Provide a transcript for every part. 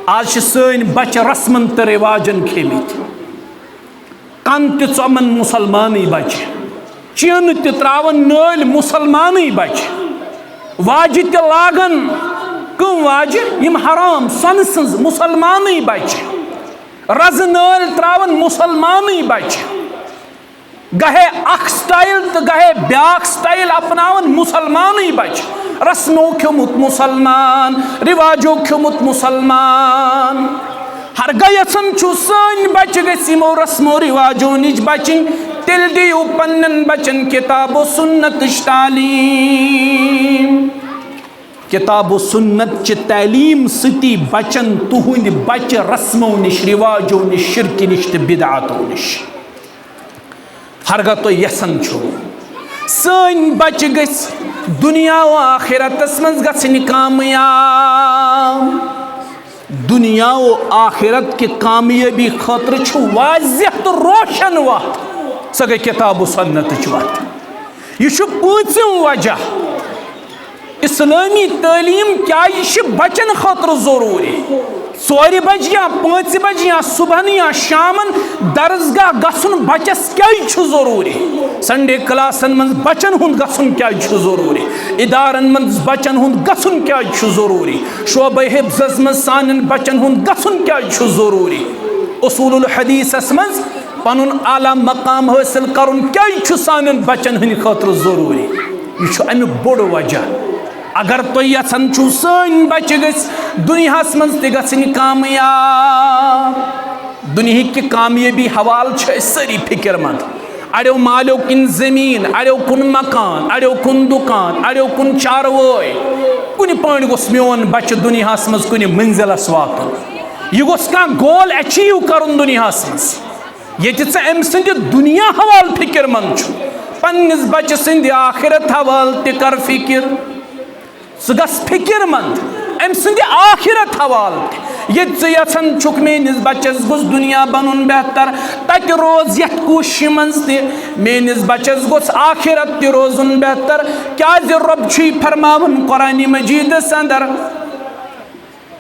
आज सन बच्चे रस्मन तो रिवाजन खेमित कन तमन मुसलमान बच्चे चीन त्रावन नल मुसलमान बच्चे वाज लागन कम वाज यम हराम सन सज मुसलमान बच्चे रज नल त्रावन मुसलमान बच्चे गहे अख स्टाइल तो गहे ब्याक स्टाइल अपनावन मुसलमान बच्चे रस्मो खमुत मुसलमान रिवाजो खमुत मुसलमान हर गयसन सन बच गो रस्मो रिवाजो नश बचन तिल दियो पन्न बचन किताबो सुन्नत तालीम किताबो सुन्नत च तालीम सती बचन तुहंद बच रस्मो नश रिवाजो नश शिरक नश तो बिदअतो नश हरगा तो यसन सन बच गस दुनिया व आखिरतस मज गसन कामयाब दुनिया व आखिरत के कामयाबी खतर वाज़ेह तो रोशन वत सह गई किताब सुन्नत वत यह पूंचम वजह इस्लामी तालीम क्या बचन खतर जरूरी 4 बजे या 5 बजे या सुबह या शामन दरसगाह गसन बचस क्या जरूरी संडे क्लासन मज बचन हुंद गसन क्या जरूरी इदारन मज बचन हुंद गसन क्या जरूरी शोबे हिफ्ज़स मज सान बचन हुंद गसन क्या जरूरी उसूलुल हदीसस मज पनुन आला मकाम हासिल करुन क्या सान बचन हंद खतर जरूरी यह अमिक बोड़ वजह अगर तो यसन सन बच गस दुनिया मज तन कामयाब दुनिया की कामयाबी हवाल सारी फिक्रमंद अड़ो मालो किन जमीन अड़ो कुन मकान अड़ो कुन दुकान अड़ो कुन चारवाई कुन पान गोस मोन बच दुनिया मज कुन मंजिलस वातुन यह गोस कह गोल अचीव कर दुनिया मज ये अम सद दुनिया हवाल फिक्रमंद पन्निस बच सद आखिरत हवाल कर फिक्र सह गस फिक्रमंद अम सद आखिरत हवाल ये यसन चुक मेनिस बचस गोस दुनिया बनुन बेहतर तक रोज यथ कोशिश मज मेनिस बचस गोस आखिरत त रोजुन बेहतर क्या रब फरमावन कुरान मजीदस अंदर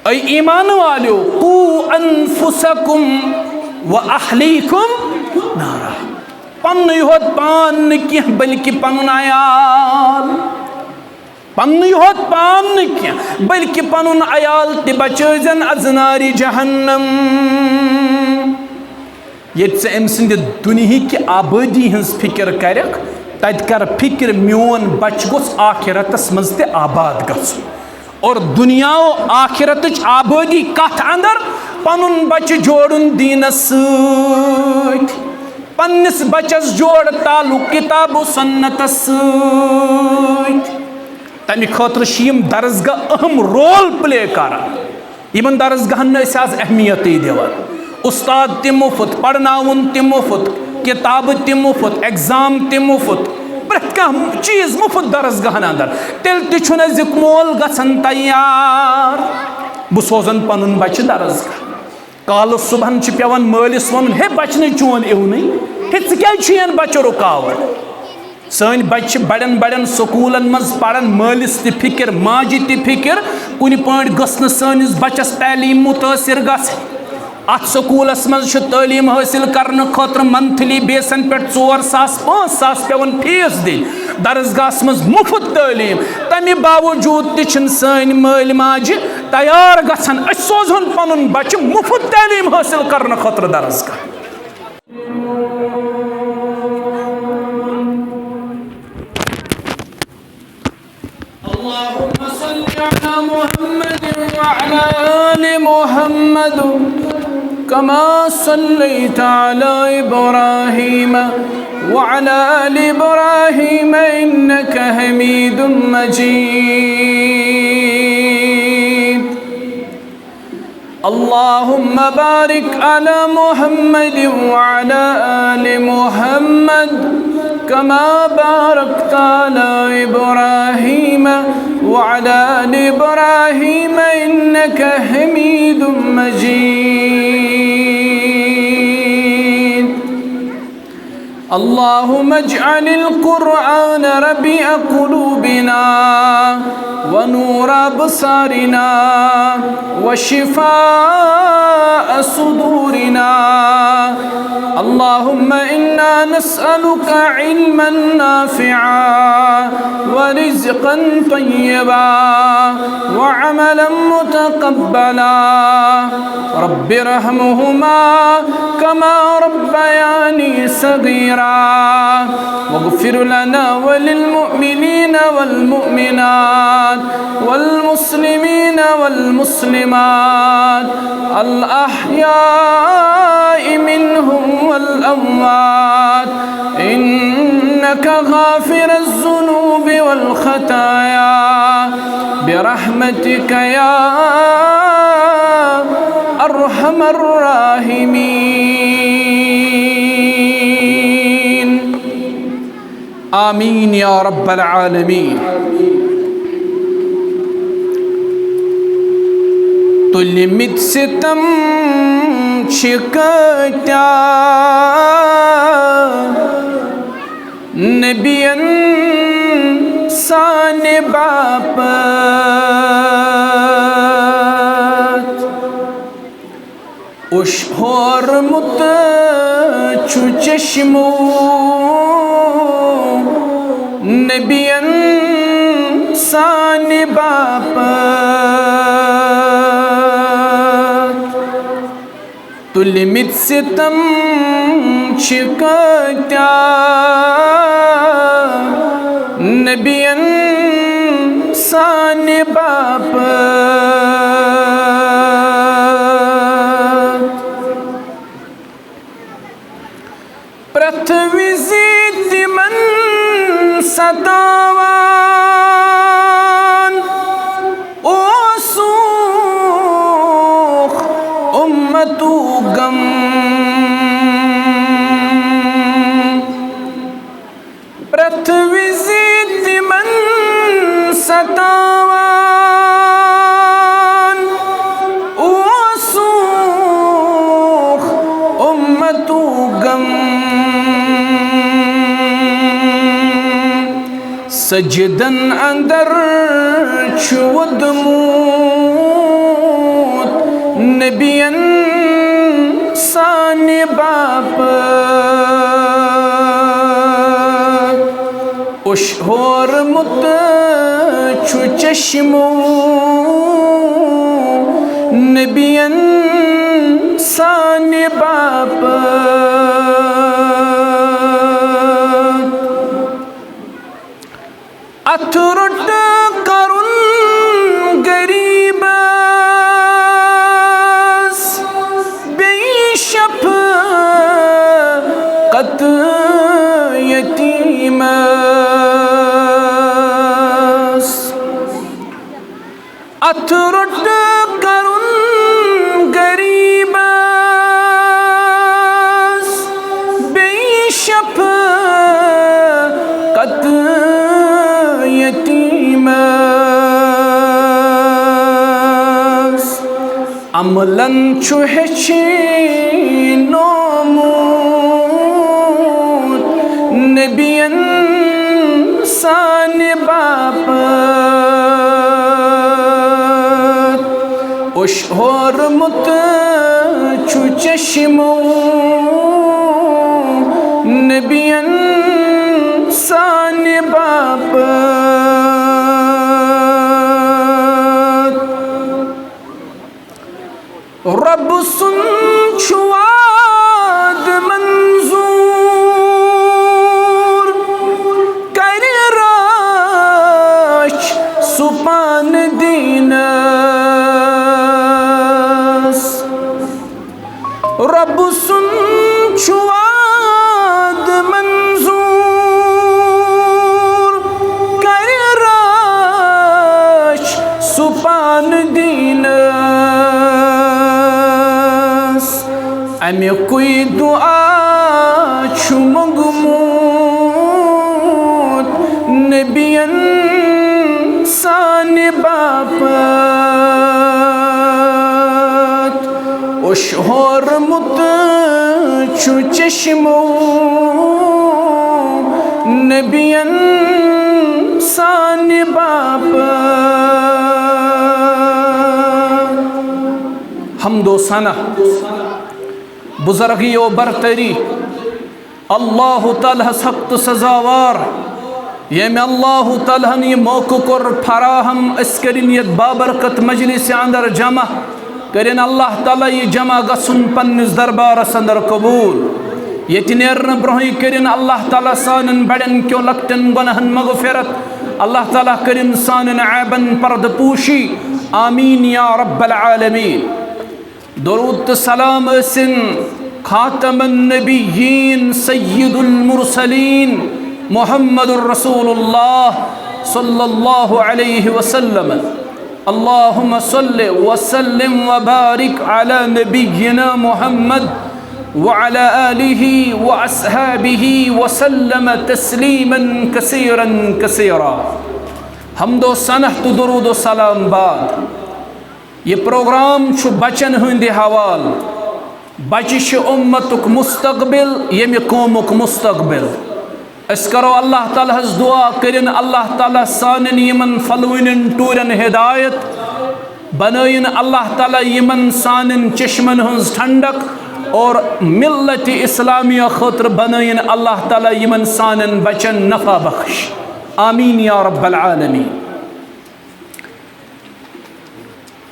ऐ ईमान वालो कू अनफुसकुम व अहलीकुम नारा पन्न योत पान न कह बल्कि पनुन अयाल पन्न योत पान न कह बल्कि पनुन अयाल ते बचन अजनारी जहन्नम ये अम सद दुनिया की आबादी हज फिक्र करक तत कर फिक्र मोन बच गोस आखिरतस मज ते आबाद गछुन और दुनिया आखिरत आबादी कथ अंदर पनुन बच जोड़न दीनस सत पन्निस बचस जोड़ ताल्लुक किताब सुन्नतस सत तमि खतर दरसगाह अहम रोल प्ले कर दरसगाहन आज अहमियत दिवान उस्ताद त मुफ्त पढ़नाउन त मुफ्त किताब त मुफ्त एग्जाम त मुफ्त प्रत कह चीज मुफ्त दरसगाहन अंदर तेल तजुक मोल गसन तैयार बह सोजन पनुन बच दरसगाह काल सुबह पेवान मालिस वन हे बचन चोन इवन हे क्या बच्चो रुकावट सन बच बड़न बड़न स्कूलन मज पढ़न मालिस त फिक्र माजि त फिक्र कुन पाट गस सनिस बचस तालीम मुतासिर गस अत स्कूलस मज तालीम हासिल करने खतर मंथली बेसन पे 4,000-5,000 पेवन फीस दिन दरसगाह मज मुफ्त तालीम तमि बावजूद तन सन माल माजि तैयार गसन सोजन पनुन बच मुफ्त तालीम हासिल करने खतर दरसगाह अल्लाहुम्मा सल्लि अला मुहम्मद व अला आलि मुहम्मद कमा सल्लैता अला इब्राहीम व अला आलि इब्राहीम इन्नका हमीदुम मजीद अल्लाहुम्मा बारिक अला मुहम्मद व अला आलि मुहम्मद कमा बारकता अला इब्राहीम व अला आलि इब्राहीम इन्नका हमीदुम मजीद अल्लाहुम्मा अज्अलिल कुरआन रबीअ क़ुलूबिना व नूर अबसारिना व शिफाअ सुदूरिना। अल्लाहुम्मा इन्ना नस्अलुका इल्मन नाफिआ व रिज़्क़न तय्यबा व अमलन मुतक़ब्बला। रब्बिरहमुहुमा कमा रब्बयानी सगीरा वग़फ़िर लना व लिलमुअ्मिनीना वल मुअ्मिनात वल मुस्लिमीना वल मुस्लिमात अल अहयाइ मिनहुम वल अम्वात इन्नका गाफ़िरुज़ ज़ुनूबि वल ख़ताया बिरहमतिका या अर्हमर राहिमीन। आमीन या रब्बल आलमीन। तुलिमित सितम शिकत्या नबियन साने बापत उशहोर मुत छु चश्मो नबियन साने बापत तुलिमित सितम शिकत्या नबियन साने बापत प्रथविज़ी तिमन सतावान ओसूख उम्मतु गम प्रथविज़ी तिमन सतावान ओसूख उम्मतु गम सजदन अंदर छुवदमूत नबियन साने बापत उशहोर मुत छु चश्मो नबियन साने बापत अथरुट करुन गरीबस बेशफ कत यतीमस अथरुट करुन गरीबस बेशफ कत यतीमस अमलन छु हेचिनोमुत नबियन साने बापत उशहोर मुत छु चश्मो नबियन साने बापत रब सुन छुआद मंजूर कर राश सुपान दीनस रब सुन छुआद मंजूर कर राश सुपान दीनस अमे कोई दुआ छु मंगमूत नबियन साने बापत उशहोर मुत छु चश्मो नबियन सानि बाप हमदो सना बुजुर्गियो बरतरी अल्लाह ताला सख्त सजावार यम अल्लाह ताला ने मौक़ा कोर फराहम अस करिन यत बाबरकत मजलिस अंदर जमा करिन अल्लाह ताला ये जमा गसुन पन्निस दरबारस अंदर कबूल ये नेरन ब्रोह करिन अल्लाह ताला सानन बड़न क्यों लकटन गुनाहन मगफिरत अल्लाह ताला करिन सानन ऐबन पर्दपूशी आमीन या रब्बल आलमीन। दुरूद सलाम असिन खातमुन नबिय्यीन सय्यिदुल मुरसलीन मुहम्मदुर रसूलुल्लाह सल्लल्लाहु अलैहि वसल्लम। अल्लाहुम्मा सल्लि व सल्लिम व बारिक अला नबिय्यिना मुहम्मद व अला आलिहि व अस्हाबिहि व सल्लम तस्लीमन कसीरन कसीरा। हमदो सनह तो दुरूद सलाम बाद ये प्रोग्राम छु बचन हंदि हवाल बचिश उम्मतुक मुस्तकबिल यमि कौमुक मुस्तकबिल। अस करो अल्लाह ताला हज दुआ करिन अल्लाह ताला सानन यमन फलवन टूरन हिदायत बनयन अल्लाह ताला यमन सानन चश्मन हंज ठंडक और मिल्लत इस्लामिया खतर बनयन अल्लाह ताला यमन सानन बचन नफा बख्श आमीन या रब्बल आलमीन।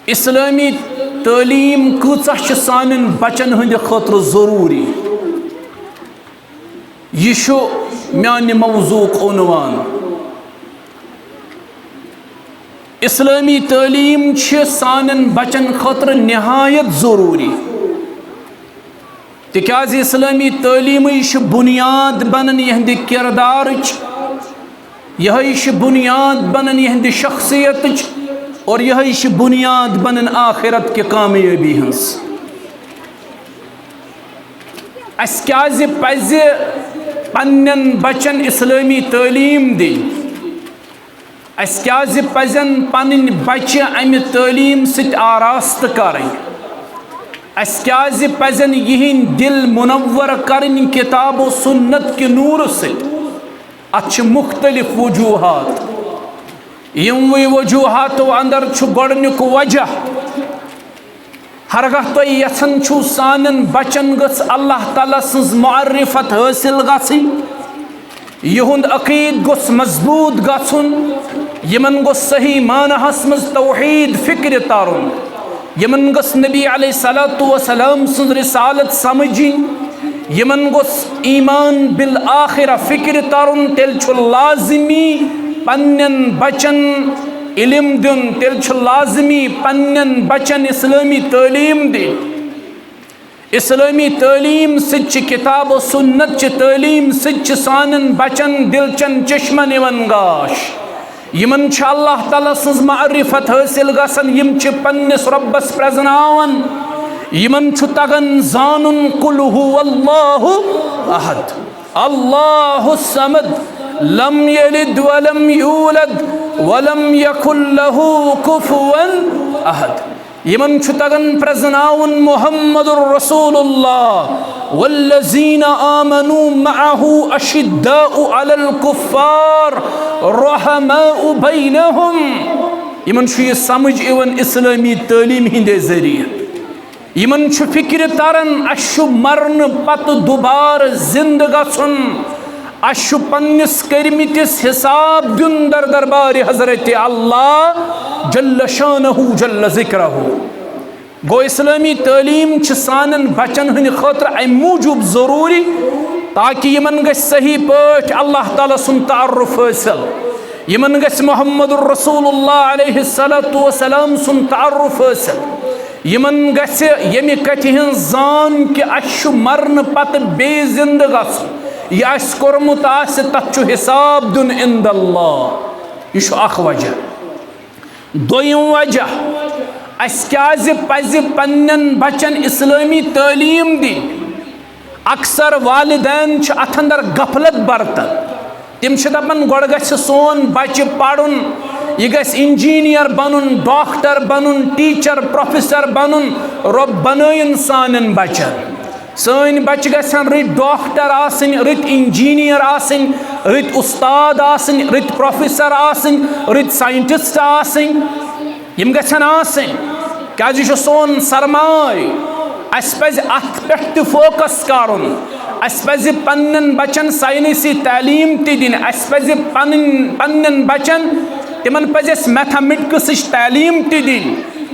इस्लामी तालीम कूचा सानन बचन हंद खतर जरूरी यह म्यान मौजूक उन्वान। इस्लामी तालीम सानन बचन खतर नहायत जरूरी तिकाज इस्लामी तालीम बुनियाद बनन यहंद किरदार यह बुनियाद बनन यहंद शख्सियत और यह बुनियाद बनन आखिरत के कामयाबी हंस। अस क्याज पज़ पन्नन बचन इस्लामी तालीम दिन अस क्याज पज़न पन्न बच्चे अमि तालीम सत आरास्त करें अस क्याज पज़न यहिंद दिल मुनव्वर करन किताब व सुन्नत के नूर सत। अत मुख्तलिफ वजूहात यमवे वजूहातो अंदर गोडनुक वजह हरगह तो यसन छु सानन बचन गस अल्लाह ताला सज मारिफत हासिल गसिन यहुंद अकीद गोस मजबूत गसुन यमन गोस सही मानहस मज तौहीद फिक्र तारुन यमन गोस नबी अलैहिस्सलातु वस्सलाम सज रिसालत समझिन यमन गोस ईमान बिल आखिरा फिक्र तारुन तेल छु लाजिमी पन्नन बचन इल्म दिन तेल छु लाजमी पन्नन बचन इस्लामी तालीम दिन। इस्लामी तालीम सच किताब व सुन्नत तालीम सच सानन बचन दिलचन चश्मन यमन गाश यमन छ अल्लाह ताला सज मारिफत हासिल गसन यम छ पन्निस रब्बस प्रजनावन यमन छु तगन जानुन कुल हुवल्लाहु अहद अल्लाहु समद लम यलिद वलम यूलद वलम यकुल लहू कुफुवन अहद यमन छु तगन प्रजनाउन मुहम्मदुर रसूलुल्लाह वल्लज़ीना आमनू मअहू अशिद्दाउ अलल कुफ्फार रहमाउ बैनहुम। यमन छु ये समझ इवन इस्लामी तालीम हिंदे जरिए यमन छु फिक्र तरन अशु मरन पत दुबार जिंद गसुन अशु पन्निस करमितिस हिसाब दुन दर दरबार हजरत अल्लाह जल्ल शानहु जल्ल जिक्रहु। गो इस्लामी तालीम छ सानन बचन हन खतर अम मूजूब जरूरी ताकि यमन गस सही पठ अल्लाह ताला सुन तारुफ हासिल यमन गस मुहम्मदुर रसूलुल्लाह अलैहिस्सलातु वस्सलाम सुन तारुफ हासिल यमन गस यमि कथि हन जान कि अशु मरन पत बे जिंद गस यह कोर्मुत तथ हिसाब दुन इंदल्लाह यह अख वजह। दोयम वजह अस क्याज पज़ पन्नन बचन इस्लामी तालीम दिन अक्सर वालिदैन छ अथ अंदर गफलत बरतन तिम छ दपन गोड़ गछ सोन बच्चे पढ़ुन यह गछ इंजीनियर बनन डॉक्टर बनन टीचर प्रोफेसर बनन रब बनयन सानन बचन सन बच्चे गसन रत डॉक्टर आसन, रत इंजीनियर आसन, रत उस्ताद आसन, रत प्रोफेसर आसन, रत साइंटिस्ट आसन। यम गसन आसन क्या सोन सरमाय। अस पज़ अत पे फोकस करन। अस पज़ पन्न बचन साइंसी तालीम ति दिन। अस पज़ पन्न बचन तिमन पज़ मैथमेटिक्स तालीम ति दिन,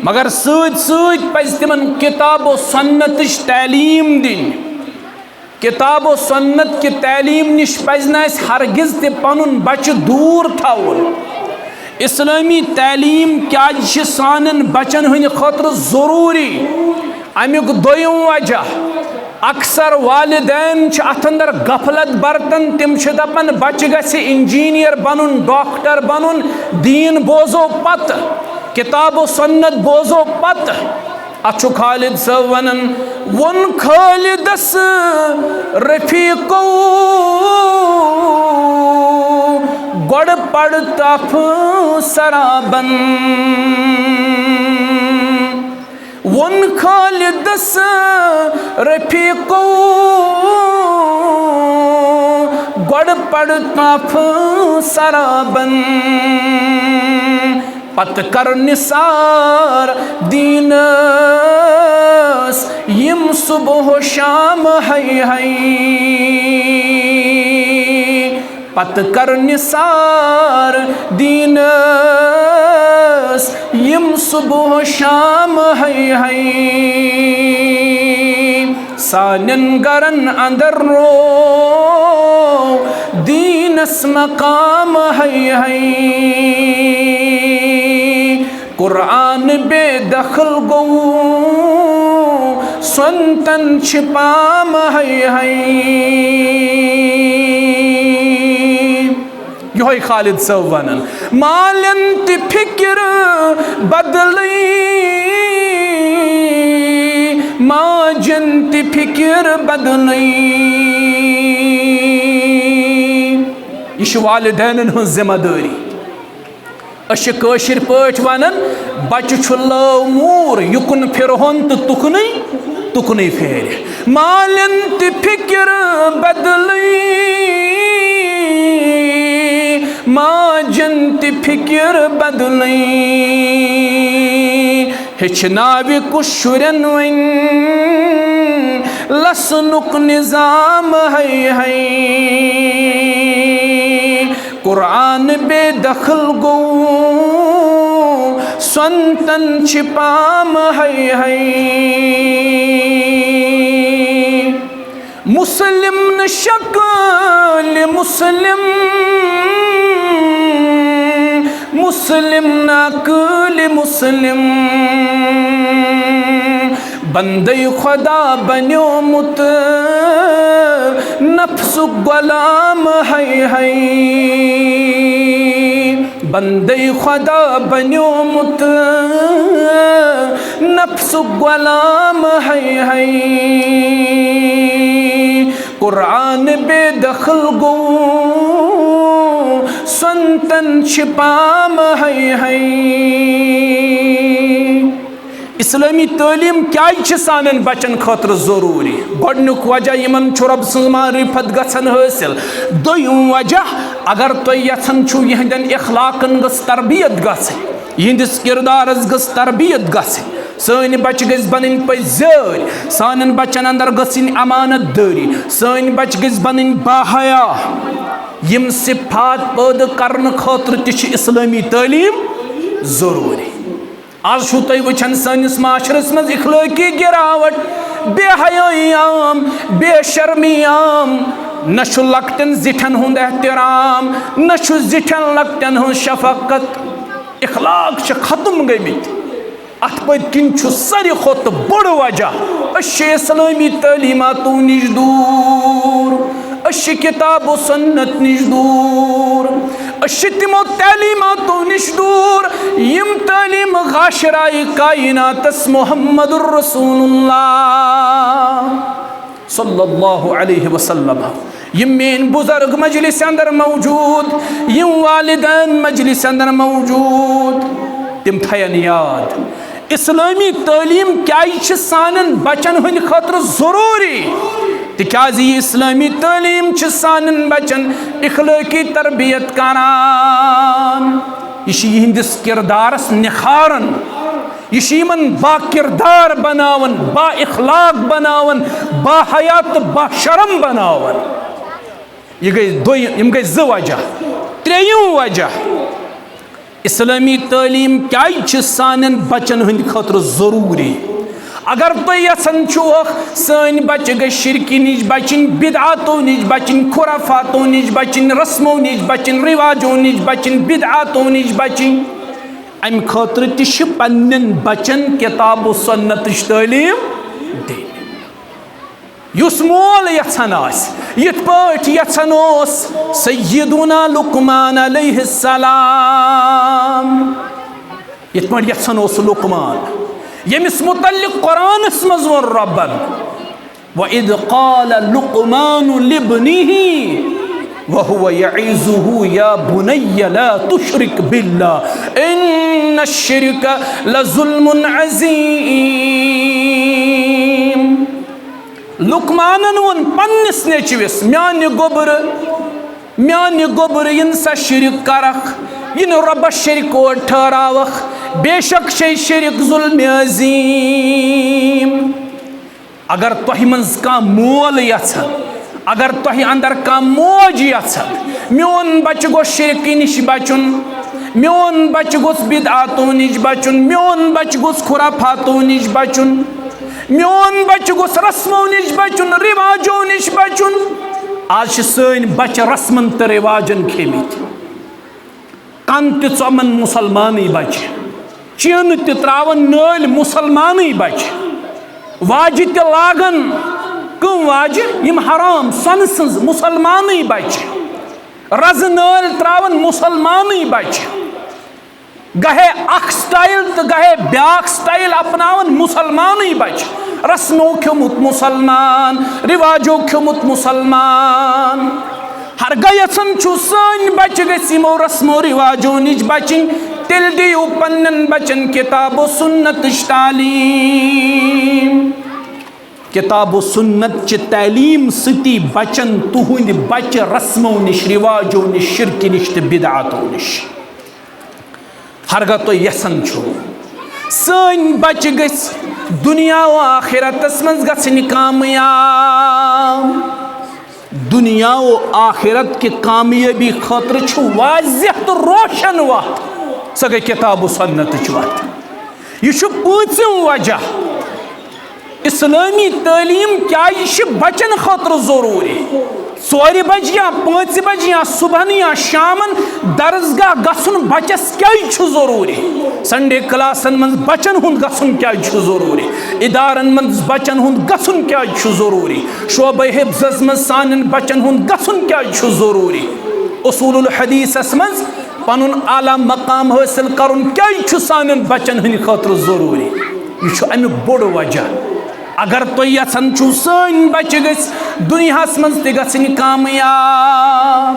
मगर सत सत पज़ तिमन किताब व सुन्नत तालीम दिन। किताब व सुन्नत की तालीम निश पज़ न हरगिज ते पनुन बच्चे दूर थवन। इस्लामी तालीम क्या सानन बचन हंद खतर जरूरी। अमुक दोयम वजह अक्सर वालिदैन अत अंदर गफलत बरतन। तिम दपान बच्चे गसे इंजीनियर बनन, डॉक्टर बनन, दीन बोजो पत, किताब व सुन्नत बोजो पत। अत खालिद साहब वनन वन खालिदस रफीको गड़ पड़ तफ सराबन। वन खालिदस रफीको गड़ पड़ तफ सराबन। पत कर निसार दीनस यम सुबह शाम है। पत कर निसार दीनस यम सुबह शाम है। सानन गरन अंदर रो दीनस मकाम है। कुरान बेदखल गो सुनतन छिपाम है। यो खालिद साहब वनन मालन ति फिक्र बदली, माजन ति फिक्र बदली। यह वालिदैन हज जिम्मेदारी। कशिर पट वनन बच्चे लूर युकन फिरहन तो तुकन फेर। मालन ति फिक्र बदली, माजन ति फिक्र बदली। हेचनावि कुशुरन वन लसनुक निजाम है। कुरान बेदखल गो सुनतन छिपाम है। मुस्लिम न शक्ल मुस्लिम, मुस्लिम नकल मुस्लिम। बंदे खुदा बन्यो मुत नफ्स गुलाम है। बंदे खुदा बन्यो मुत नफ्स गुलाम है। कुरान बेदखल गो सुनतन छिपाम है। इस्लामी तालीम क्या सानन बचन खतर जरूरी। गोडनुक वजह यमन रब सज मारिफत गसन हासिल। दोयम वजह अगर तुम यछन छु यहंदन इखलाकन गस तरबियत गस, यहंदिस किरदारस गस तरबियत गस। सन बच्चे गस बन पजर, सान बच्चन अंदर गसिन अमानत दारी, सन बच्चे गस बन बाहया। यम सिफात पैदा करने खतर ति इस्लामी तालीम जरूरी। आज छो तुम वुचान सनिस माशरस मज इखलाकी गिरावट, बेहयाई आम, बेशर्मी आम। न लकटन जिठन हुंद एहतराम, न जिठन लकटन हुंद शफकत। इखलाक खत्म गमित। अत पन सारे खुद बड़ वजह इस्लामी तालीमातों निश दूर, किताब व सुन्नत निश दूर, तिमो तालीमातों निश दूर यम तालीम गाशराए कायनातस मुहम्मदुर रसूलुल्लाह सल्लल्लाहु अलैहि वसल्लम। यम मेन बुजुर्ग मजलिस अंदर मौजूद, यम वालिदैन मजलिस अंदर मौजूद, तिम थयन याद इस्लामी तालीम क्या सान बचन हंद खतर जरूरी तिकाज ये इस्लामी तालीम सान बचन इखलाकी तरबियत करान यहंदिस किरदारस निखारन यह बा किरदार बनावन बा इखलाक बनावन बा हयात बा शरम बनावन यह गई ज वजह त्रेयम वजह इस्लामी तालीम क्या सान बचन हंद खतर जरूरी अगर तुम यसान सन बच गई शिरकी नश बचन बिदआतों नश बचन खुराफातों नश बचन रस्मों नश बचन रिवाजों नश बचन बिदआतों नश बचन अम खतर तन बचन किताब सुन्नत तालीम दिन युस मोल यछन यथ पाठ यछन सय्यदुना लुकमान अलैहिस्सलाम यथ पाठ यछन लुकमान यमिस मुतल्लिक कुरानस मज वो रब्बन वइद क़ाल लुकमान लिब्निही वहुव यईज़ुहु या बुनय्य ला तुश्रिक बिल्लाह इन्नश्शिर्क लज़ुल्मुन अज़ीम। लुकमानन वोन पन्निस नेचविस म्यान गोबर इन सा शिरक करख इन रब्बस शरीक और ठहरावख बेशक शे शिरक जुल्म अज़ीम। अगर तुह मज का मोल यछन अगर तुह अंदर का मोज यछन मोन बच गो शिरक नश बचुन मोन बच गोस बिदआतों नश बचुन मोन बच गोस खुराफातों नश बचुन मोन बच गोस रस्मों नश बचुन रिवाजों नश बचुन। आज सन बच रस्मन तो रिवाजन खेमित कन तमन मुसलमान बच चीन त्रावन नल मुसलमान बच वाज लागन कम वाज यम हराम सन सज मुसलमान बच रज नल त्रावन मुसलमान बच गहे अख स्टाइल तो गहे ब्याक स्टाइल अपनावन मुसलमान बच रस्मों खेमुत मुसलमान रिवाजों खेमुत मुसलमान हर गयसन सन बच गो रस्मो रिवाजों नश बचन तिल दियो पन्न बचन किताब सुन्नत तालीम। किताब सुन्नत च तालीम सती बचन तुहुंद बच रस्मों नश रिवाजों नश शिरक नश तो बिदआतों नश हरगा तो यसन सन बच गस दुनिया व आखिरतस मज गछन कामयाब। दुनिया व आखिरत की कामयाबी खतर वाज़ेह तो रोशन वत सह गई किताब सुन्नत वत। यह पांचम वजह इस्लामी तालीम क्या बचन खतर जरूरी 4 बज या 5 बज या सुबह या शामन दरसगाह गसन बचस क्या जरूरी संडे क्लासन मज बचन हुंद गसन क्या जरूरी इदारन मज बचन हुंद गसन क्या जरूरी शोबे हिफ्ज़स मज सान बचन हुंद गसन क्या जरूरी उसूलुल हदीसस मज पनुन आला मकाम हासिल करन क्या सान बचन हंद खतर जरूरी। यह अमुक बोड़ वजह अगर तुम यछन सन बच गस दुनिया मज तन कामयाब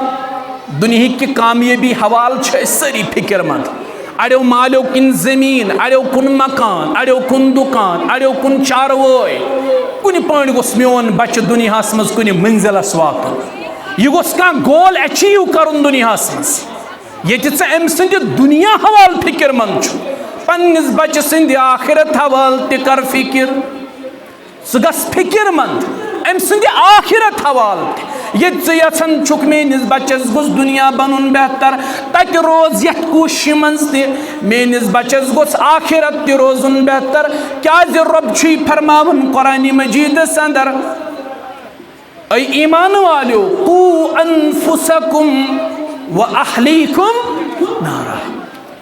दुनिया की कामयाबी हवाल सारी फिक्रमंद अड़ो मालो किन जमीन अड़ो कुन मकान अड़ो कुन दुकान अड़ो कुन चारवाई कुन पान गोस मोन बच दुनिया मज कुन मंजिलस वातुन यह गोस कह गोल अचीव कर दुनिया मज ये अम सद दुनिया हवाल फिक्रमंद पन्निस बच सद आखिरत हवाल कर फिक्र सह गस फिक्रमंद अम सद आखिरत हवाल ये यछन छुक मेनिस बचस गोस दुनिया बनन बेहतर तत रोज यथ कोशिश मज मेनिस बचस गोस आखिरत त रोजन बेहतर क्या रब फरमावन कुरान मजीदस अंदर ऐ ईमान वालो कू अनफुसकुम व अहलीकुम नारा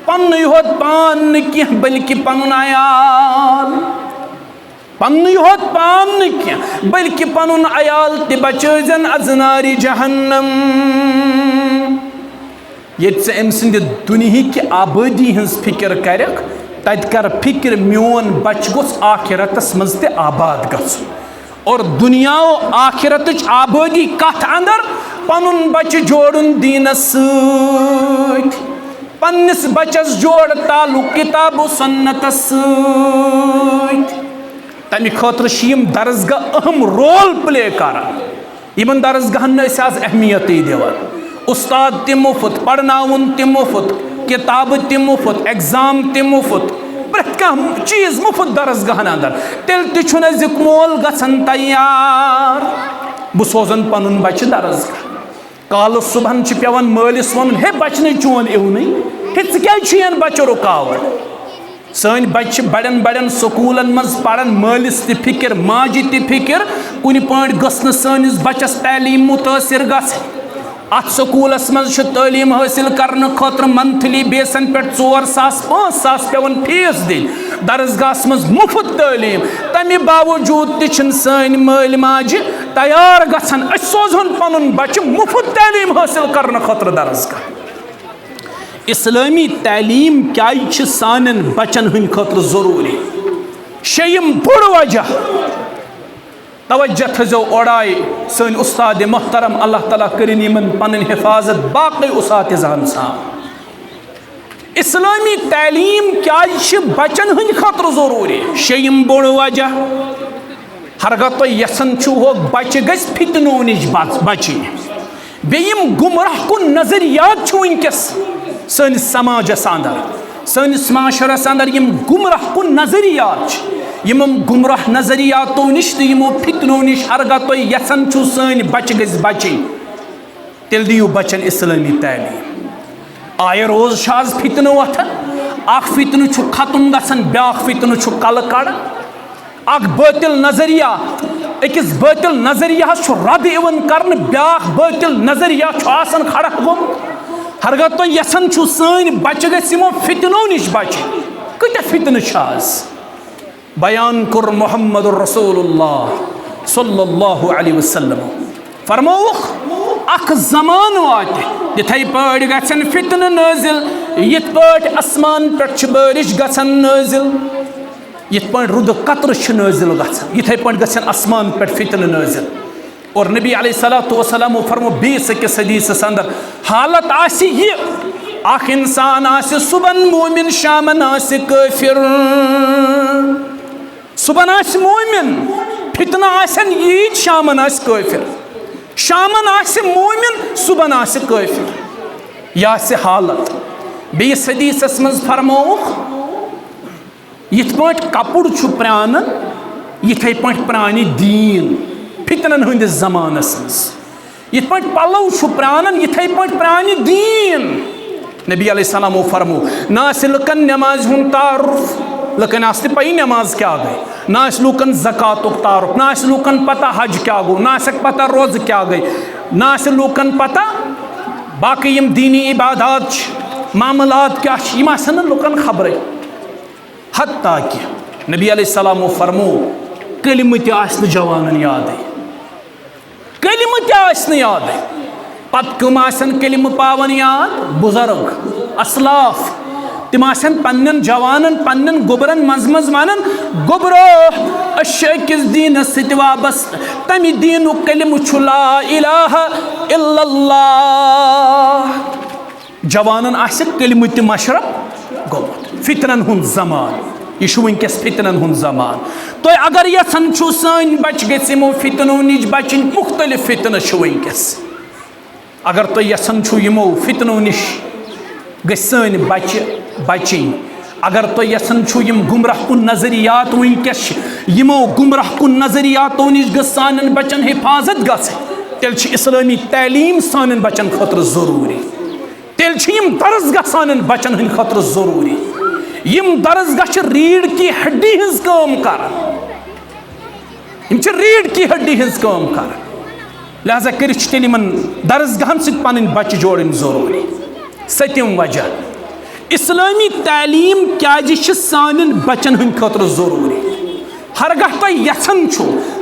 पन्न योत पान न कह बल्कि पनुन अयाल पन्न योत पान न कह बल्कि पनुन अयाल त बचन अजनारी जहन्नम। ये अम सद दुनिया की आबादी हज फिक्र कर तत कर फिक्र मोन बच गोस आखिरतस मज त आबाद गछुन और दुनिया आखिरत आबादी कथ अंदर पनुन बच जोड़न दीनस पन्निस बचस जोड़ ताल्लुक किताब व सुन्नत तमि खतर दरसगाह अहम रोल प्ले करान। इन दरसगाहन आज अहमियत दिवान। उस्ताद ते मुफ्त, पढ़नाउन ते मुफ्त, किताब ते मुफ्त, एग्जाम ते मुफ्त, प्रत कह चीज मुफ्त दरसगाहन अंदर। तेल तजुक मोल गसन तैयार बह सोजन पन बच्चे दरसगाह। काल सुबह पेवान मालिस वन हे बचन चोन इवन हे क्या बच्चों रुकावट। सन बच्चे बड़न बड़न स्कूलन मज पढ़ान मालिस ति फिक्र माजि ति फिक्र कुन पाट गस सनिस बच्चस तालीम मुतासिर गस। अत स्कूलस मज तालीम हासिल करने खतर मंथली बेसन पे 4,000-5,000 पेवान फीस दिन। दरसगाह मज मुफ्त तालीम तमि बावजूद तन सन माल माजि तैयार गसन सोजन पन बच्चे मुफ्त तालीम हासिल करने खतर दरसगाह। इस्लामी तालीम क्या सान बचन हंद खतर जरूरी। शेयम बड़ वजह तवज्जो थो ओड़ाई सन उस्ताद मोहतरम अल्लाह ताला करिन यमन पन हिफाजत बाकी उसातिज़ान साम। इस्लामी तालीम क्या बचन हंद खतर जरूरी। शेयम बड़ वजह हरगा तो यसन हो बच्चे गस फितनो नश बचन। बेयम गुमराह कुन नजरियात वनकस सनिस समाजस अंदर सनिस माशरस अंदर यम गुमराह कुन नजरियात यम गुमराह नजरियातों निश तो यमो फितनो निश हरगा तो यसन सन बच्चे गस बचन तेल दियो बचन इस्लामी तालीम। आय रोज आज फितनो वथन अख फितन खत्म गसन ब्याख फितन कल कड़ अख बातिल नजरिया अकिस बातिल नजरिया रद इवन कर ब्याख बातिल नजरिया खड़ा गोम। हरगा तो यसन सन बच्चे गो फितनो नश बचन कत फितन आज बयान कर मोहम्मद रसूलुल्लाह सल्लल्लाहु अलैहि वसल्लम फरमौख अख जमान वात इथे पड़ गसन फितन नाजिल यथ पट आसमान पे बारिश गसन नाजिल यथ पट रुद कतर नाजिल गसन इथे पट गसन आसमान पे फितन नाजिल। और नबी अलैहिस्सलातु वस्सलाम फरमो बीस किस हदीस अंदर हालत आसी ये अख इंसान आसी सुबन मोमिन शामन आसी काफिर। सुबन आसी मोमिन फितना आसन यीद शामन आसी काफिर। शामन आसी मोमिन सुबन आसी काफिर। यह आसी हालत। बीस हदीस मज फरमोख यथ पाट कपुड़ छु प्रानन यथे पाट प्रानि दीन फितनन हंदिस जमानस मज। यथ पाट पलव छु प्रानन यथे पाट प्रानि दीन। नबी अलैहिस्सलाम फरमो ना लुकन नमाज हुन तारुफ लुकन आस पई नमाज क्या गई ना लुकन ज़कातुक तारुफ ना लुकन पता हज क्या गो ना पता रोज क्या गई ना लुकन पता बाकी यम दीनी इबादत मामलात क्या लुकन खबर। हत्ता कि नबी अलैहिस्सलाम फरमो कलिम त जवानन याद कलिम त याद पत कम कलिम पावन याद बुजुर्ग असलाफ तिम पन्न जवानन पन्न गुबरन मज मज वन गुबरो अकिस दीन सत वाबस्त तमि दीन कलिम ला इलाहा इल्लल्लाह। जवानन कलिम त मशरब गोमुत फितनन हुंद जमान यह वनकस फितनन हुंद जमान। तो अगर यसन सन बच गो फितनो नश बचन मुख्तलिफ फितन वनकस अगर तो यसन यमो फितनो नश सन बच्चे बचन अगर तो यसन यम गुमराह कुन नजरियात वनकस यमो गुमराह कुन नजरियातों नश सान बचन हिफाजत तेल इस्लामी तालीम सान बचन खतर जरूरी। तेल यम दरसगाह सान बचन हंद खतर जरूरी। यम दरसगाह रीढ़ की हड्डी हज काम कर रीढ़ की हड्डी हज काम कर लिहाजा कर दरसगाहन सन बच्चे जोड़न जरूरी। सतम वजह इस्लामी तालीम क्या सान बचन हंद खतर जरूरी। हरगह तो यसन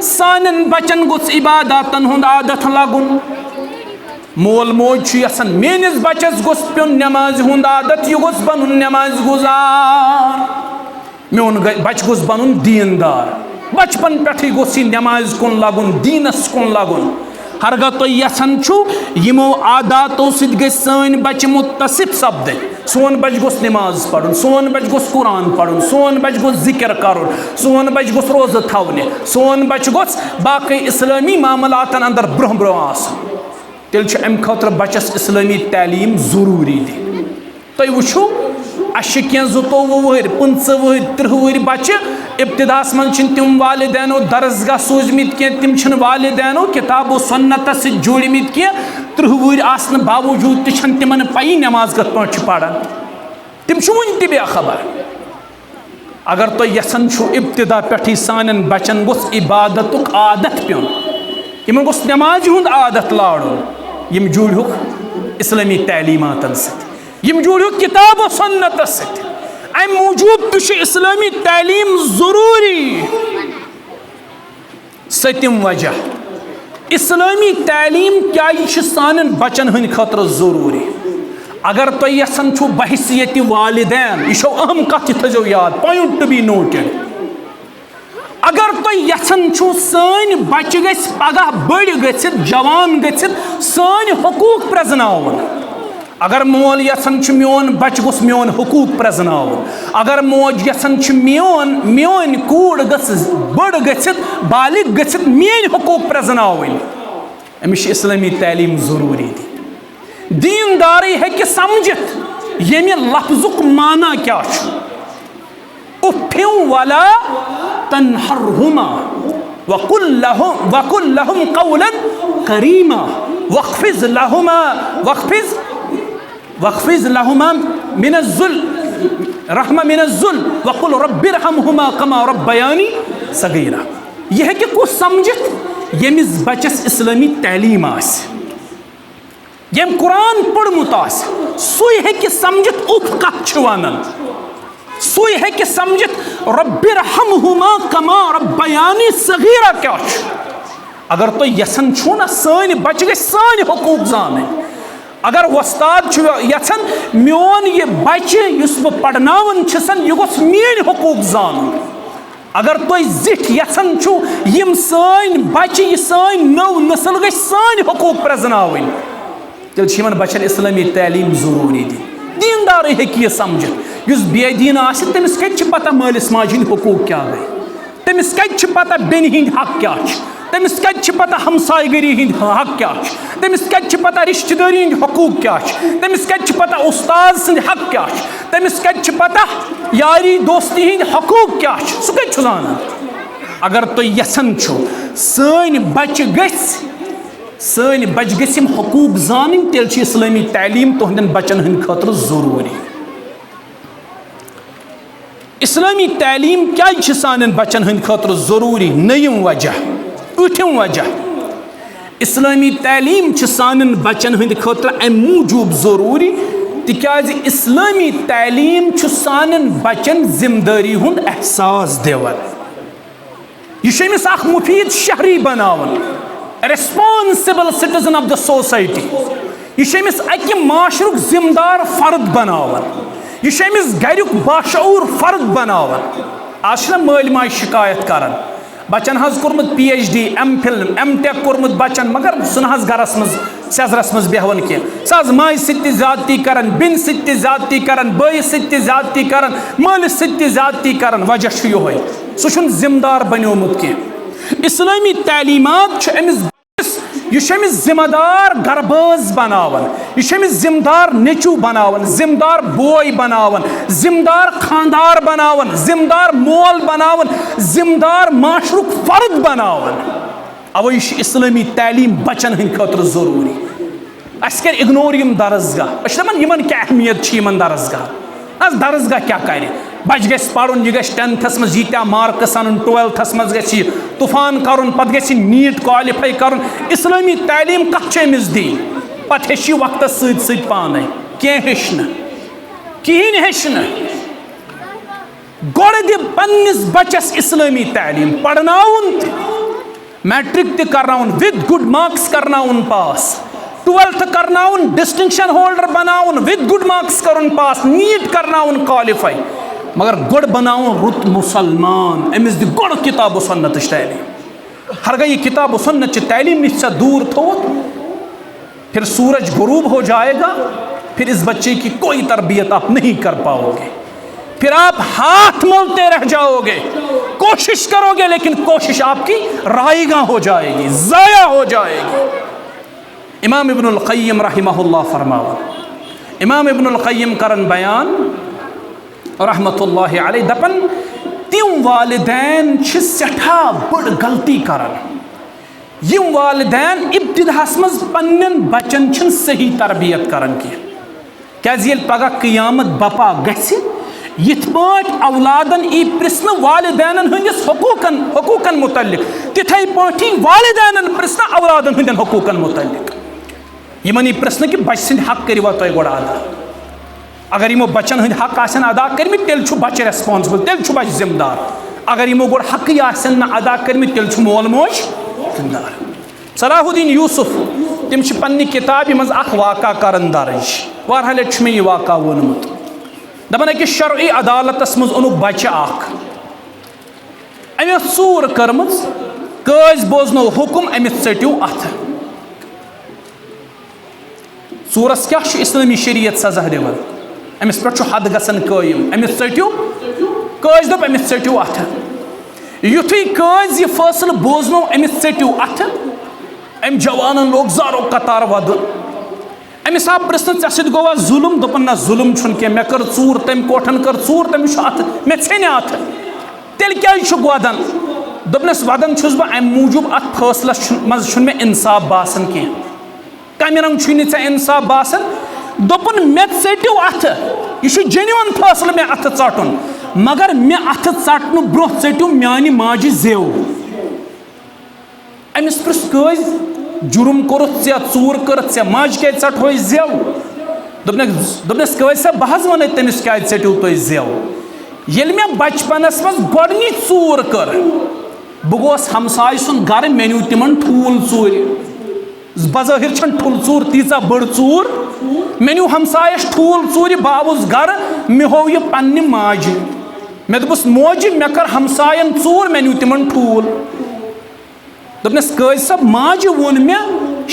सान बचन गोस इबादतन हुंद आदत लगुन। मोल मोज यसन मेनिस बचस गोस पेन नमाज हुंद आदत यह गोस बनन नमाज गुजार मोन बच गोस बनन दीनदार बचपन पे गोस नमाज कुन लगुन दीनस कुन लगुन। हरगह तो यसन यमो आदातों सन बच्चे मुत्तसिफ सपद सोन बच गोस नमाज पढ़ुन, सोन बच गोस कुरान पढ़ुन, सोन बच गोस जिक्र करुन, सोन बच गोस रोज़ थवने, सोन बच गोस बाकी इस्लामी मामलातन अंदर ब्रोह ब्रोह आसन। तेल छ अम खतर बचस इस्लामी तालीम जरूरी दी। तुम वो अह ज़ुतोवु वहर 15 वहर 30 वहर बच्चे इब्तिदास मन तम वालिदैन दरसगाह सूजमित कह, तम वालिदैन किताबो सुन्नत जोड़मित कह। 30 वहर आसन बावजूद तिमन पई नमाज कत पे पढ़ान, तम वन ति बेखबर। अगर तुम यसान इब्तिदा पे सान बचन गोस इबादत आदत पेन, इन गोस नमाज हुंद आदत लाड़न, यम जुड़ुक इस्लामी तालीमातन सत, यम जुड़ुक किताब सुन्नत सत। अम मूजूब तो इस्लामी तालीम जरूरी। सतम वजह इस्लामी तालीम क्या सान बचन हंद खतर जरूरी। अगर तुम यसान बहसियत वालिदैन, यह अहम कथ थो याद, पॉइंट टू बी नोटेड। अगर तुम यसान सान बच्चे गस पगह बड़ गथित जवान गथित सान हकूक प्रजनावन, अगर मोल यसान मोन बच गोस मोन हकूक प्रजनावन, अगर मोज यसान मोन कूड़ गस बड़ गथित बालिग गथित मेन हकूक प्रजनावन, अमिस इस्लामी तालीम जरूरी दी। दीनदारी है समझित यमि लफ्जुक माना क्या उफ़्फिं वला तन्हरहुमा वकुल लहुम क़ौलन करीमा वख़्फ़िज़ लहुमा मिनज़्ज़ुल्म वकुल रब्बिरहमहुमा कमा रब्बयानी सगीरा। यह है कि कुछ समझित यमिस बचस इस्लामी तालीम आस, यम कुरान पढ़मुत आस, सुई है कि समझित उफ कथ वनान, सुई है कि समझित रब्बिरहमहुमा कमा रब्बयानी सगीरा क्या। अगर तो यसान छो ना सान बच गए सान हकूक जान, अगर वस्ताद यसान मोन यह बच्चे बह पढ़नावन यह गोस मेन हकूक जान, अगर तुम जिठ यसान यम सान बच्चे यह सान नव नस्ल गई सान हकूक प्रजनावन, तेल बचन इस्लामी तालीम जरूरी दी। दीनदार है समझित, बेदीन तमिस कत पता मालिस माज हंद हकूक क्या गई, तमिस कत पता बेन हंद हक क्या, तमिस कत पता हमसायगरी हंद हक क्या, तमिस कत पता रिश्तेदारी हंद हकूक क्या, तमिस कत पता उस्ताद सद हक क्या, तमिस कत पता यारी दोस्ती हंद हकूक क्या, सह कत जान। अगर तुम यसान सान बच गम हकूक जान, तेल इस्लामी तालीम तुहंदन बचन हंद खतर जरूरी। इस्लामी तालीम क्या सान बचन हंद खतर जरूरी? नयम वजह, ऊठम वजह इस्लामी तालीम सान बचन हंद खतर अम मूजूब जरूरी तिकाज इस्लामी तालीम सान बचन जिम्मेदारी हुंद एहसास दिवन, यह अमिस अख मुफीद शहरी बनावन, responsible citizen of the society, यह अमिस अकि माशरुक जिम्मेदार फर्द बनावन, यह अमिस गरुक बाशऊर फर्द बनावन। आज माल माज शिकायत करान बचन हज कोर्मुत PhD MPhil MTech कोर्मुत बचन, मगर सह गरस मज सेजरस मज बेहवन कह, सह माज सत्य ज्यादती करान, बिन सत्य ज्यादती करान, बयस सत्य ज्यादती करान, मालिस सत्य ज्यादती करान। वजह योह सह जिम्मेदार बनोमुत कह। इस्लामी तालीमात अमिस यह जिम्मेदार गरबाज बनावन, यह जिम्मेदार नेचू बनावन, जिम्मेदार बोय बनावन, जिम्मेदार खानदार बनावन, जिम्मेदार मोल बनावन, जिम्मेदार माशरुक फर्द बनावन। अवे इस्लामी तालीम बचन हंद खतर जरूरी। अस कर इग्नोर यम दरसगाह, यमन क्या अहमियत यमन दरसगाह, दरसगाह क्या कर बच गस पढ़ुन, यह गस 10th मज यीत्या मार्क्स अन, 12th मज गस तूफान करुन, पत गस नीट क्वालिफाई करुन। इस्लामी तालीम कत अमिस दी, पत हेचि वक्त सत पाने कह हेचन कहें हेचन। गोड़ दि पन्निस बचस इस्लामी तालीम पढ़नाउन, मैट्रिक त करनाउन विद गुड मार्क्स करनाउन पास, 12th करनाउन डिस्टिंक्शन होल्डर बनाउन विद गुड मार्क्स करुन पास, नीट करनाउन क्वालिफाई, मगर गोड़ बनाउन रुत मुसलमान। अमिस दि गोड़ किताब सुन्नत तालीम। हरगा ये किताब सुन्नत तालीम निश दूर थो, फिर सूरज गुरूब हो जाएगा, फिर इस बच्चे की कोई तरबियत आप नहीं कर पाओगे, फिर आप हाथ मलते रह जाओगे, कोशिश करोगे लेकिन कोशिश आपकी रायगा हो जाएगी, ज़ाया हो जाएगी। इमाम इब्नुल क़य्यिम रहमहुल्लाह फरमावा, इमाम इब्नुल क़य्यिम करन बयान रहमतुल्लाहि अलैह, दपन तिम वालिदैन छ सठा बड़ गलती करन यम वालिदैन इब्तिदाहस मज पन्नन बच्चन छन सही तरबियत करन की, क्याज येल पगह क़ियामत बपा गछि यिथ पाट औलादन ई प्रश्न वालिदैनन हंदिस हुकूकन मुतल्लिक, तिथै पाठी वालिदैनन प्रश्न औलादन हंदन हुकूकन मुतल्लिक। यमन ई प्रश्न कि बच्चे सिंद हक करिवा तोय गोड़ अदा, अगर यमो बच्चन हंद हक आसन अदा करमित तेल छु बच्चे रेस्पॉन्सिबल, तेल छु बच्चे जिम्मेदार। अगर यमो गोड़ हक आसन न अदा करमित तेल छु मोल मोज जिम्मेदार। सलाहुद्दीन यूसुफ तिम छि पन्नी किताब मज अख वाका करन दर्ज, वारहा लट छु मे यह वाका वोनमुत, दपन अकिस शरई अदालतस मज ओनुक बच्चे अख, अमिस चूर करमज, कज बोजनो हुकुम अमिस चट्यू अथ। चूरस क्या इस्लामी शरीयत सजा दिवान, अमिस पे हद गसन कायम, अमिस चट्यू कज दप अमिस चट्यू अथ। युथुई कज यह फैसल बोजनो अमिस चट्यू अथ, अम जवानन लोग जारो कतार वद, अमिस आप प्रश्न ऐ सत गोवा जुलम, दोपन ना जुलम छुन के, मे कर चूर तम कोठन कर चूर तम अथ मे छेने अथ, तेल क्या वदन, दोपनस वदन छुस बह अम मूजूब अथ फैसलस मज मे इंसाफ बासन कह, कम रंग छुन ऐ इंसाफ बासन, दोपन मे चट्यू अथ, यह जेन्युइन फैसल मे अथ चटुन, मगर मे अथ चटन ब्रो चट्यू मानि माजि जेव। अमिस पृछ कज जुर्म कोर चूर कर माज क्या चटो जेव, दोपनस कज सा बह वन तमिस क्या चट्यू तुम जेव, ये मे बचपनस मज गोडनी चूर कर, बह गोस हमसाय सुन गर मे न्यू तिमन ठूल चूर, बज़ाहिर छन ठूल चूर तीचा बड़ चूर, मे न्यू हमसायस ठूल चूर, बह आउस गर मे हो यह पन्ने माजि, मे दोपस मोजि मे कर हमसायन चूर, मे न्यू तिमन ठूल। दोपनस कज सब माजि वोन मे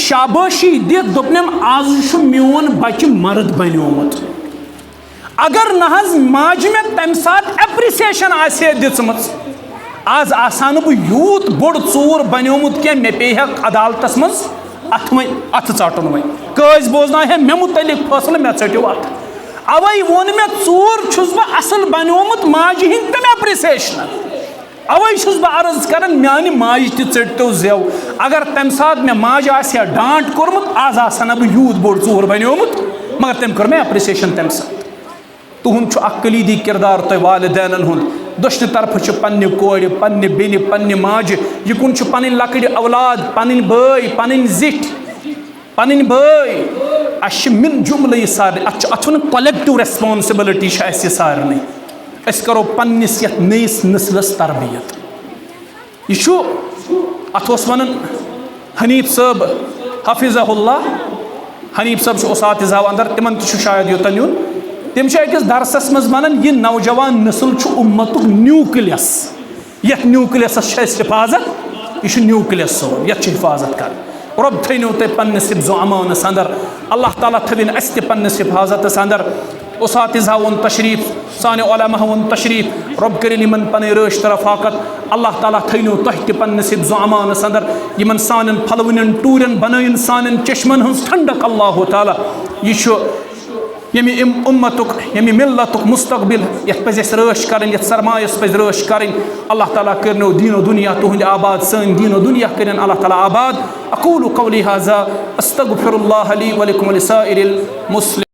शाबाशी दित, दोपनम आज मोन बच्चे मर्द बन्योमुत, अगर नहज माजि मे तम सात एप्रिसिएशन आसे दिसमच, आज आसान बह यूत बोड़ चूर बन्योमुत क्या, मे पे अदालतस मज अथ चटन वो कज बोजना है मे मुतलिक फैसल मे चट्यू अथ, अवै वोन मे चूर छुस बह असल बन्योमुत माजि हिंद तम एप्रिसिएशन, अवै छुस बह अर्ज करन मानि माज त चट्यो जेव, अगर तम सात मे माज आसे डांट कोरमुत, आज आसन बह यूत बोड़ चूर बन्योमुत, मगर तम कर मे एप्रिसिएशन तम सात। तुहुंद कलीदी किरदार तुम वालिदैनन हुंद, दुश्न तरफ पन्ने कोर, पन्ने बेन, पन्ने माज, युकुन पन लकड़ औलाद, पन बई, पन जिठ, पन बई, अस मिल जुमल सारे, अत कलेक्टिव रेस्पॉन्सिबिलिटी सारे, अस करो पन्निस यथ नयिस नस्लस तरबियत। यह अत वन हनीफ साहब हफिज़हुल्लाह, हनीफ साहब उसातिज़ा अंदर, तिमन शायद योतन यून, तम अकिस दरसस मज वन यह नौजवान नस्ल उम्मत न्यूक्लियस, यथ न्यूक्लियस हिफाजत, यह न्यूक्लियस सोन, यथ हिफाजत कर। रब थो तुम पन्निस हिफ्ज़ो अमानस अंदर, अल्लाह ताला थविन अस त पन्निस हिफाजतस अंदर। उसातिज़ा वोन तशरीफ, साने उलमा वोन तशरीफ, रब करिन यमन पन रश तरफाकत, अल्लाह ताला थो तुह त पन्निस हिफ्ज़ो अमानस अंदर, यमन सानन फलवन टूरन बनयन सानन चश्मन हंस ठंडक अल्लाह ताला, यह यमि उम्मतुक यमि मिल्लतुक मुस्तकबिल यथ पे रश कर, यथ सरमायस पे रश कर, अल्लाह ताला करनो दीनो दुनिया तुहंद आबाद, सन दीनो दुनिया कर अल्लाह ताला आबाद। अकूलु कौली हाज़ा अस्तगफिरुल्लाह ली व लकुम व लिसाइरिल मुस्लिमीन।